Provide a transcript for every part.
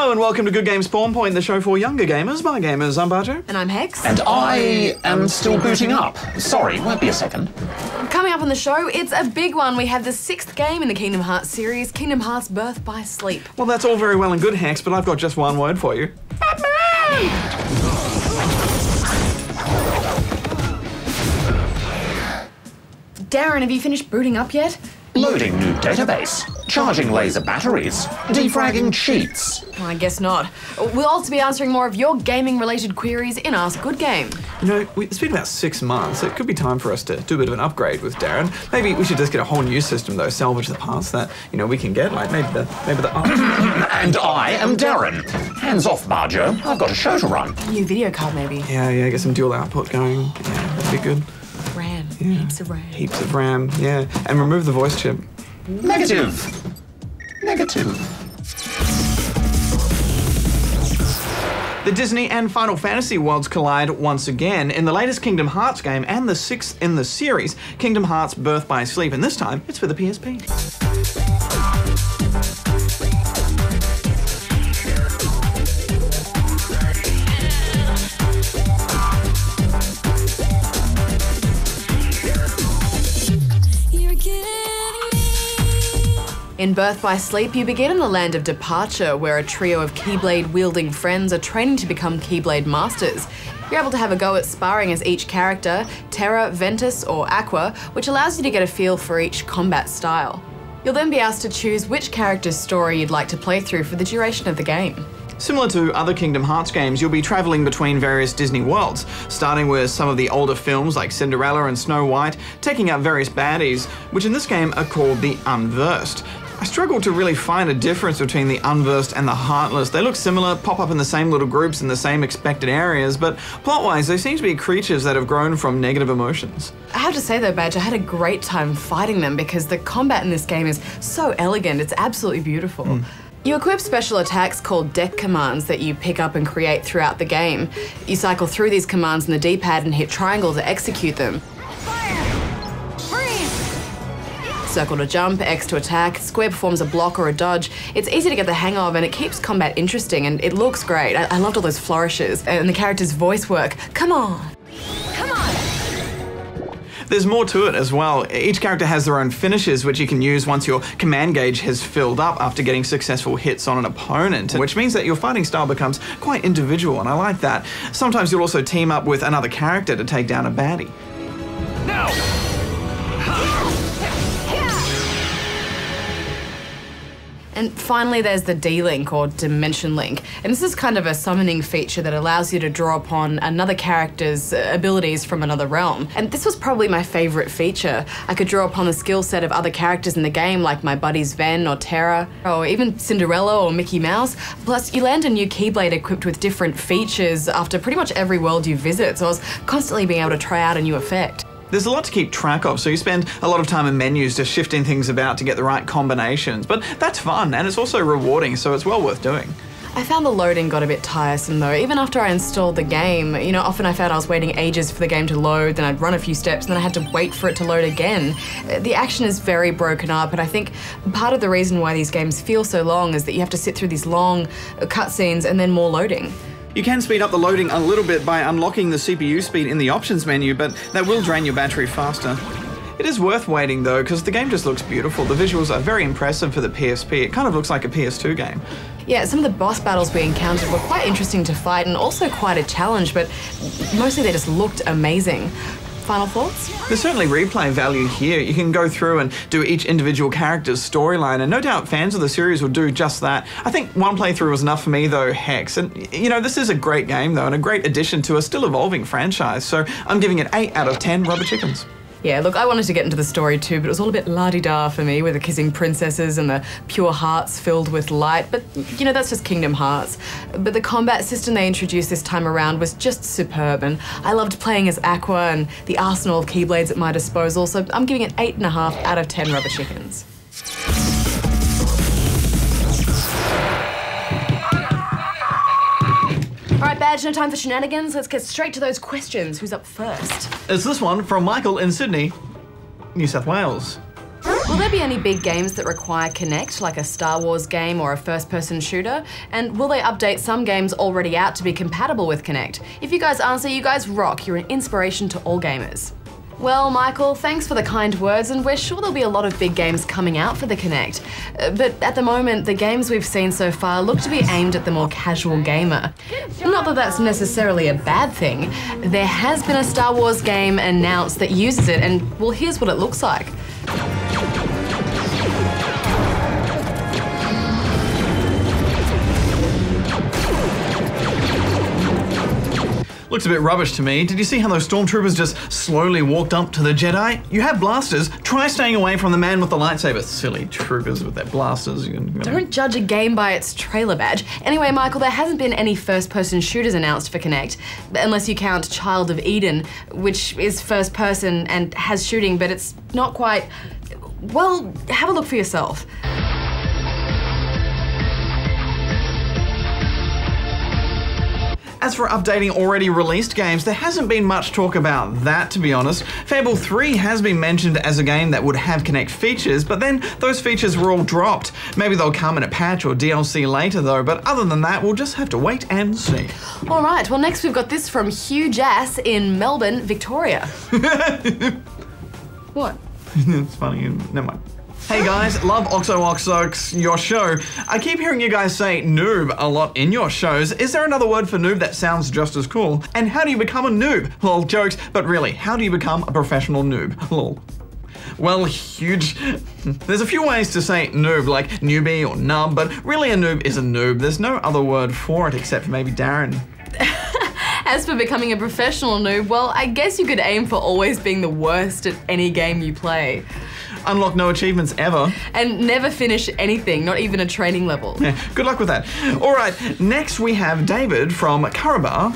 Hello and welcome to Good Games Spawn Point, the show for younger gamers by gamers. I'm Barjo. And I'm Hex. And I am still booting up. Sorry, won't be a second. Coming up on the show, it's a big one. We have the 6th game in the Kingdom Hearts series, Kingdom Hearts Birth by Sleep. Well, that's all very well and good, Hex, but I've got just one word for you. Batman! Darren, have you finished booting up yet? Loading new database. Charging laser batteries. Defragging cheats. Well, I guess not. We'll also be answering more of your gaming-related queries in Ask Good Game. You know, it's been about 6 months. It could be time for us to do a bit of an upgrade with Darren. Maybe we should just get a whole new system, though, salvage the parts that, you know, we can get, like maybe the... And I am Darren. Hands off, Barjo. I've got a show to run. New video card, maybe. Yeah, get some dual output going. Yeah, that'd be good. RAM. Yeah. Heaps of RAM. Heaps of RAM, yeah. And remove the voice chip. Negative. The Disney and Final Fantasy worlds collide once again in the latest Kingdom Hearts game and the 6th in the series, Kingdom Hearts Birth by Sleep, and this time it's for the PSP. In Birth by Sleep, you begin in the land of Departure, where a trio of Keyblade-wielding friends are training to become Keyblade Masters. You're able to have a go at sparring as each character, Terra, Ventus, or Aqua, which allows you to get a feel for each combat style. You'll then be asked to choose which character's story you'd like to play through for the duration of the game. Similar to other Kingdom Hearts games, you'll be travelling between various Disney worlds, starting with some of the older films like Cinderella and Snow White, taking out various baddies, which in this game are called the Unversed. I struggle to really find a difference between the Unversed and the Heartless. They look similar, pop up in the same little groups in the same expected areas, but plot-wise they seem to be creatures that have grown from negative emotions. I have to say though, Badge, I had a great time fighting them because the combat in this game is so elegant, it's absolutely beautiful. You equip special attacks called deck commands that you pick up and create throughout the game. You cycle through these commands in the D-pad and hit triangle to execute them. Circle to jump, X to attack, square performs a block or a dodge. It's easy to get the hang of and it keeps combat interesting and it looks great. I loved all those flourishes and the character's voice work. Come on! Come on! There's more to it as well. Each character has their own finishes which you can use once your command gauge has filled up after getting successful hits on an opponent, which means that your fighting style becomes quite individual, and I like that. Sometimes you'll also team up with another character to take down a baddie. Now! And finally there's the D-Link or Dimension Link. And this is kind of a summoning feature that allows you to draw upon another character's abilities from another realm. And this was probably my favourite feature. I could draw upon the skill set of other characters in the game like my buddies Ven or Terra, or even Cinderella or Mickey Mouse. Plus you land a new Keyblade equipped with different features after pretty much every world you visit, so I was constantly being able to try out a new effect. There's a lot to keep track of, so you spend a lot of time in menus just shifting things about to get the right combinations, but that's fun and it's also rewarding, so it's well worth doing. I found the loading got a bit tiresome though. Even after I installed the game, you know, often I found I was waiting ages for the game to load, then I'd run a few steps and then I had to wait for it to load again. The action is very broken up, and I think part of the reason why these games feel so long is that you have to sit through these long cutscenes and then more loading. You can speed up the loading a little bit by unlocking the CPU speed in the options menu, but that will drain your battery faster. It is worth waiting though, because the game just looks beautiful. The visuals are very impressive for the PSP. It kind of looks like a PS2 game. Yeah, some of the boss battles we encountered were quite interesting to fight and also quite a challenge, but mostly they just looked amazing. Final thoughts? There's certainly replay value here. You can go through and do each individual character's storyline, and no doubt fans of the series will do just that. I think one playthrough was enough for me though, Hex. And you know, this is a great game though, and a great addition to a still evolving franchise, so I'm giving it 8 out of 10 rubber chickens. Yeah, look, I wanted to get into the story too, but it was all a bit la-di-da for me with the kissing princesses and the pure hearts filled with light, but you know, that's just Kingdom Hearts. But the combat system they introduced this time around was just superb, and I loved playing as Aqua and the arsenal of Keyblades at my disposal, so I'm giving it 8.5 out of 10 rubber chickens. All right, Badge, no time for shenanigans. Let's get straight to those questions. Who's up first? It's this one from Michael in Sydney, New South Wales. Will there be any big games that require Kinect, like a Star Wars game or a first-person shooter? And will they update some games already out to be compatible with Kinect? If you guys answer, you guys rock. You're an inspiration to all gamers. Well, Michael, thanks for the kind words, and we're sure there'll be a lot of big games coming out for the Kinect. But at the moment, the games we've seen so far look to be aimed at the more casual gamer. Not that that's necessarily a bad thing. There has been a Star Wars game announced that uses it, and well, here's what it looks like. Looks a bit rubbish to me. Did you see how those stormtroopers just slowly walked up to the Jedi? You have blasters. Try staying away from the man with the lightsaber. Silly troopers with their blasters. Don't judge a game by its trailer badge. Anyway, Michael, there hasn't been any first-person shooters announced for Kinect, unless you count Child of Eden, which is first-person and has shooting, but it's not quite... Well, have a look for yourself. As for updating already released games, there hasn't been much talk about that, to be honest. Fable 3 has been mentioned as a game that would have Kinect features, but then those features were all dropped. Maybe they'll come in a patch or DLC later though, but other than that, we'll just have to wait and see. All right, well next we've got this from Hugh Jass in Melbourne, Victoria. What? It's funny, never mind. Hey guys, love OXOXOX, your show. I keep hearing you guys say noob a lot in your shows. Is there another word for noob that sounds just as cool? And how do you become a noob? Lol, jokes, but really, how do you become a professional noob? Lol. Well, huge. There's a few ways to say noob, like newbie or nub, but really a noob is a noob. There's no other word for it except for maybe Darren. As for becoming a professional noob, well, I guess you could aim for always being the worst at any game you play. Unlock no achievements ever. And never finish anything, not even a training level. Yeah, good luck with that. All right, next we have David from Currabah,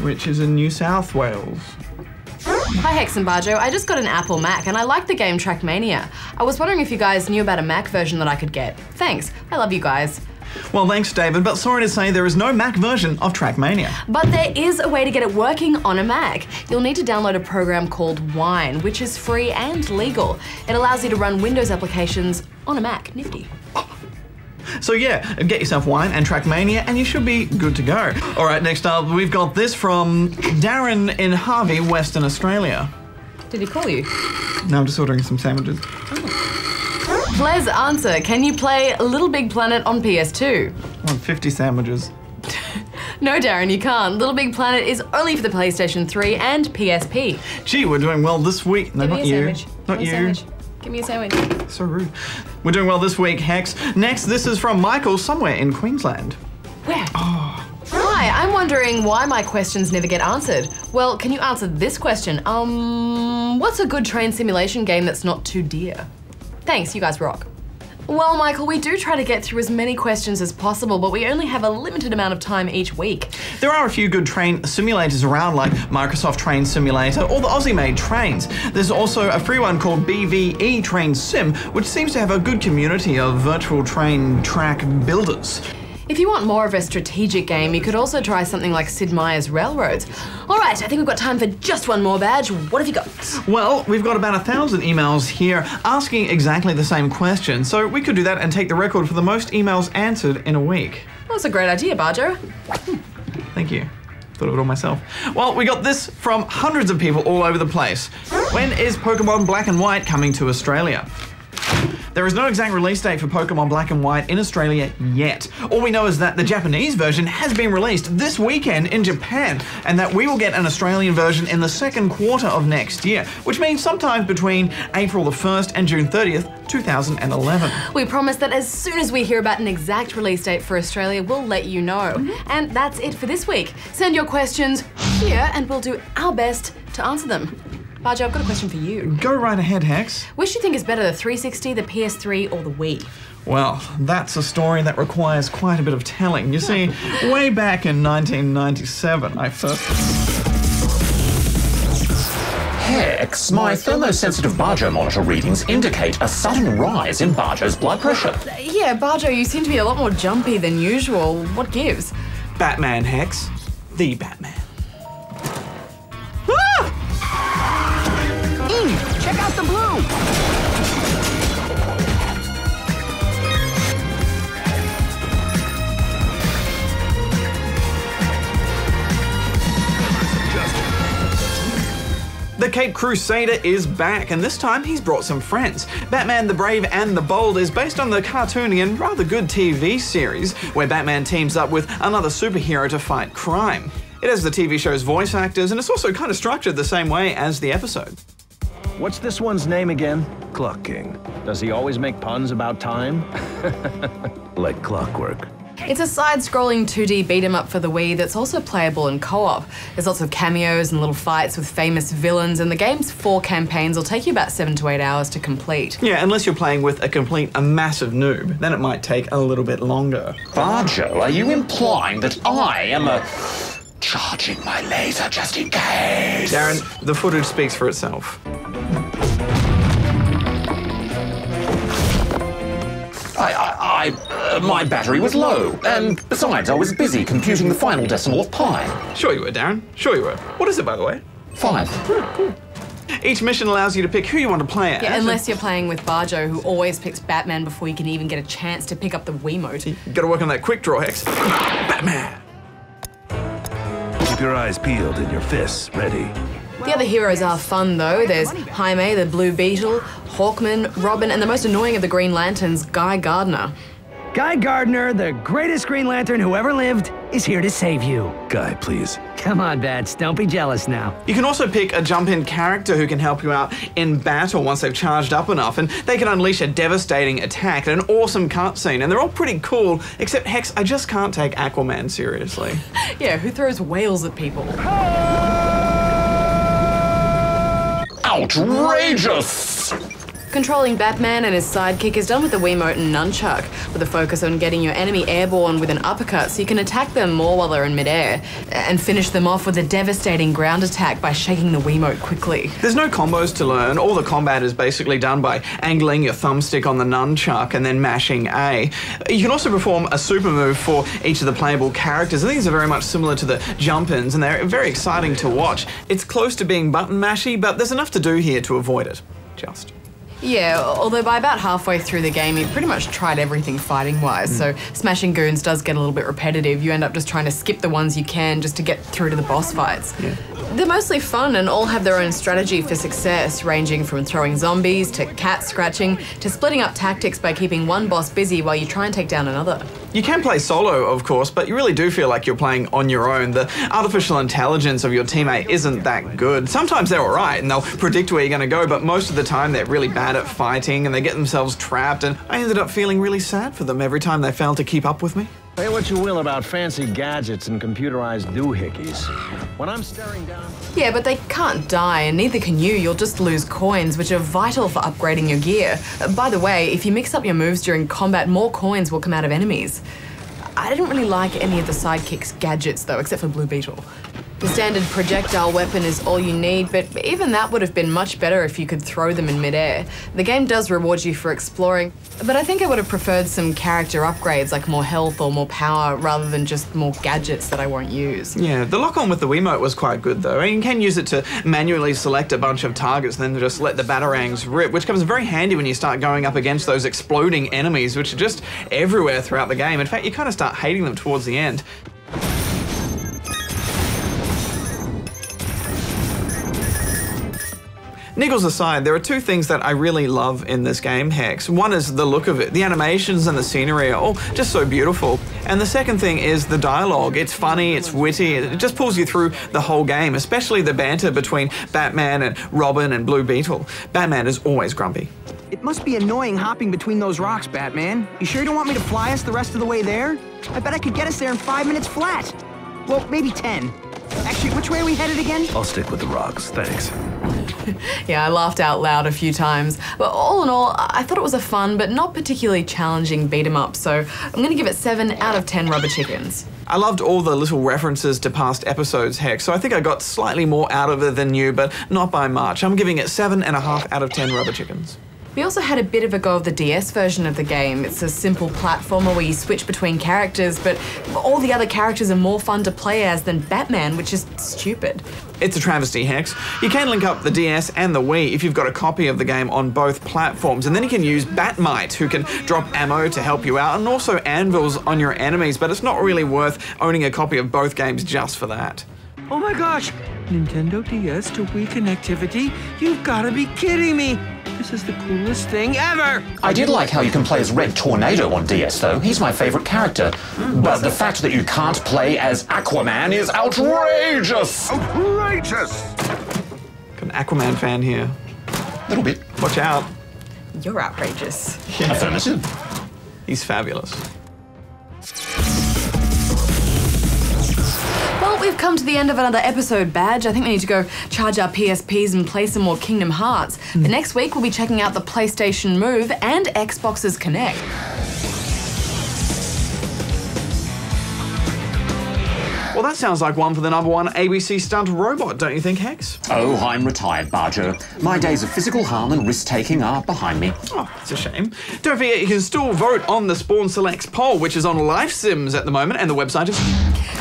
which is in New South Wales. Hi Hex and Barjo, I just got an Apple Mac and I like the game Trackmania. I was wondering if you guys knew about a Mac version that I could get. Thanks, I love you guys. Well, thanks, David, but sorry to say there is no Mac version of Trackmania. But there is a way to get it working on a Mac. You'll need to download a program called Wine, which is free and legal. It allows you to run Windows applications on a Mac. Nifty. So yeah, get yourself Wine and Trackmania and you should be good to go. All right, next up, we've got this from Darren in Harvey, Western Australia. Did he call you? No, I'm just ordering some sandwiches. Blair's answer, can you play Little Big Planet on PS2? I want 50 sandwiches. No, Darren, you can't. Little Big Planet is only for the PlayStation 3 and PSP. Gee, we're doing well this week. No, not you. Not you. Give me a sandwich. So rude. We're doing well this week, Hex. Next, this is from Michael, somewhere in Queensland. Where? Oh. Hi, I'm wondering why my questions never get answered. Well, can you answer this question? What's a good train simulation game that's not too dear? Thanks, you guys rock. Well, Michael, we do try to get through as many questions as possible, but we only have a limited amount of time each week. There are a few good train simulators around, like Microsoft Train Simulator or the Aussie-made Trains. There's also a free one called BVE Train Sim, which seems to have a good community of virtual train track builders. If you want more of a strategic game, you could also try something like Sid Meier's Railroads. All right, I think we've got time for just one more badge. What have you got? Well, we've got about 1,000 emails here asking exactly the same question, so we could do that and take the record for the most emails answered in a week. Well, that's a great idea, Barjo. Thank you. Thought of it all myself. Well, we got this from hundreds of people all over the place. When is Pokemon Black and White coming to Australia? There is no exact release date for Pokemon Black and White in Australia yet. All we know is that the Japanese version has been released this weekend in Japan, and that we will get an Australian version in the second quarter of next year, which means sometime between April the 1st and June 30th, 2011. We promise that as soon as we hear about an exact release date for Australia, we'll let you know. And that's it for this week. Send your questions here and we'll do our best to answer them. Barjo, I've got a question for you. Go right ahead, Hex. Which do you think is better, the 360, the PS3, or the Wii? Well, that's a story that requires quite a bit of telling. You see, way back in 1997, I first... Hex, my thermosensitive Barjo monitor readings indicate a sudden rise in Barjo's blood pressure. Yeah, Barjo, you seem to be a lot more jumpy than usual. What gives? Batman, Hex. The Batman. Check out the blue! Caped Crusader is back, and this time he's brought some friends. Batman the Brave and the Bold is based on the cartoony and rather good TV series, where Batman teams up with another superhero to fight crime. It has the TV show's voice actors, and it's also kind of structured the same way as the episode. What's this one's name again? Clock King. Does he always make puns about time? Like clockwork. It's a side-scrolling 2D beat-em-up for the Wii that's also playable in co-op. There's lots of cameos and little fights with famous villains, and the game's 4 campaigns will take you about 7 to 8 hours to complete. Yeah, unless you're playing with a massive noob, then it might take a little bit longer. Barjo, are you implying that I am charging my laser just in case? Darren, the footage speaks for itself. My battery was low, and besides, I was busy computing the final decimal of pi. Sure you were, Darren. Sure you were. What is it, by the way? 5. Cool. Each mission allows you to pick who you want to play as. Yeah, unless you're playing with Barjo, who always picks Batman before you can even get a chance to pick up the Wiimote. You gotta work on that quick draw, Hex. Batman! Keep your eyes peeled and your fists ready. The other heroes are fun, though. There's Jaime, the Blue Beetle, Hawkman, Robin, and the most annoying of the Green Lanterns, Guy Gardner. Guy Gardner, the greatest Green Lantern who ever lived, is here to save you. Guy, please. Come on, Bats, don't be jealous now. You can also pick a jump-in character who can help you out in battle once they've charged up enough, and they can unleash a devastating attack and an awesome cutscene, and they're all pretty cool, except Hex, I just can't take Aquaman seriously. Yeah, who throws whales at people? Outrageous! Controlling Batman and his sidekick is done with the Wiimote and Nunchuck, with a focus on getting your enemy airborne with an uppercut so you can attack them more while they're in midair, and finish them off with a devastating ground attack by shaking the Wiimote quickly. There's no combos to learn. All the combat is basically done by angling your thumbstick on the Nunchuck and then mashing A. You can also perform a super move for each of the playable characters. I think these are very much similar to the jump-ins, and they're very exciting to watch. It's close to being button mashy, but there's enough to do here to avoid it. Just. Yeah, although by about halfway through the game, you've pretty much tried everything fighting-wise, so smashing goons does get a little bit repetitive. You end up just trying to skip the ones you can just to get through to the boss fights. Yeah. They're mostly fun and all have their own strategy for success, ranging from throwing zombies to cat scratching to splitting up tactics by keeping one boss busy while you try and take down another. You can play solo, of course, but you really do feel like you're playing on your own. The artificial intelligence of your teammate isn't that good. Sometimes they're alright and they'll predict where you're going to go, but most of the time they're really bad at fighting and they get themselves trapped, and I ended up feeling really sad for them every time they failed to keep up with me. Say what you will about fancy gadgets and computerized doohickeys. When I'm staring down... Yeah, but they can't die, and neither can you. You'll just lose coins, which are vital for upgrading your gear. By the way, if you mix up your moves during combat, more coins will come out of enemies. I didn't really like any of the sidekick's gadgets, though, except for Blue Beetle. The standard projectile weapon is all you need, but even that would have been much better if you could throw them in midair. The game does reward you for exploring, but I think I would have preferred some character upgrades like more health or more power rather than just more gadgets that I won't use. Yeah, the lock-on with the Wiimote was quite good though. And you can use it to manually select a bunch of targets and then just let the batarangs rip, which comes very handy when you start going up against those exploding enemies, which are just everywhere throughout the game. In fact, you kind of start hating them towards the end. Niggles aside, there are two things that I really love in this game, Hex. One is the look of it. The animations and the scenery are all just so beautiful. And the second thing is the dialogue. It's funny, it's witty, it just pulls you through the whole game, especially the banter between Batman and Robin and Blue Beetle. Batman is always grumpy. It must be annoying hopping between those rocks, Batman. You sure you don't want me to fly us the rest of the way there? I bet I could get us there in 5 minutes flat. Well, maybe 10. Actually, which way are we headed again? I'll stick with the rocks, thanks. Yeah, I laughed out loud a few times. But all in all, I thought it was a fun but not particularly challenging beat 'em up, so I'm gonna give it 7 out of 10 rubber chickens. I loved all the little references to past episodes, Hex, so I think I got slightly more out of it than you, but not by much. I'm giving it 7.5 out of 10 rubber chickens. We also had a bit of a go of the DS version of the game. It's a simple platformer where you switch between characters, but all the other characters are more fun to play as than Batman, which is stupid. It's a travesty, Hex. You can link up the DS and the Wii if you've got a copy of the game on both platforms, and then you can use Batmite, who can drop ammo to help you out, and also anvils on your enemies, but it's not really worth owning a copy of both games just for that. Oh my gosh! Nintendo DS to Wii connectivity? You've got to be kidding me! This is the coolest thing ever! I did like how you can play as Red Tornado on DS, though. He's my favorite character. But the fact that you can't play as Aquaman is outrageous! Outrageous! Got an Aquaman fan here. Little bit. Watch out. You're outrageous. Affirmative. He's fabulous. Well, we've come to the end of another episode, Badge. I think we need to go charge our PSPs and play some more Kingdom Hearts. But next week, we'll be checking out the PlayStation Move and Xbox's Kinect. Well, that sounds like one for the #1 ABC stunt robot, don't you think, Hex? Oh, I'm retired, Barger. My days of physical harm and risk-taking are behind me. Oh, that's a shame. Don't forget you can still vote on the Spawn Selects poll, which is on Life Sims at the moment, and the website is...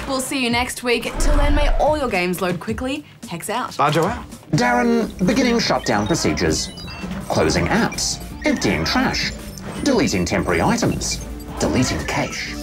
We'll see you next week. Till then, may all your games load quickly. Hex out. Barjo out. Darren, beginning shutdown procedures. Closing apps. Emptying trash. Deleting temporary items. Deleting cache.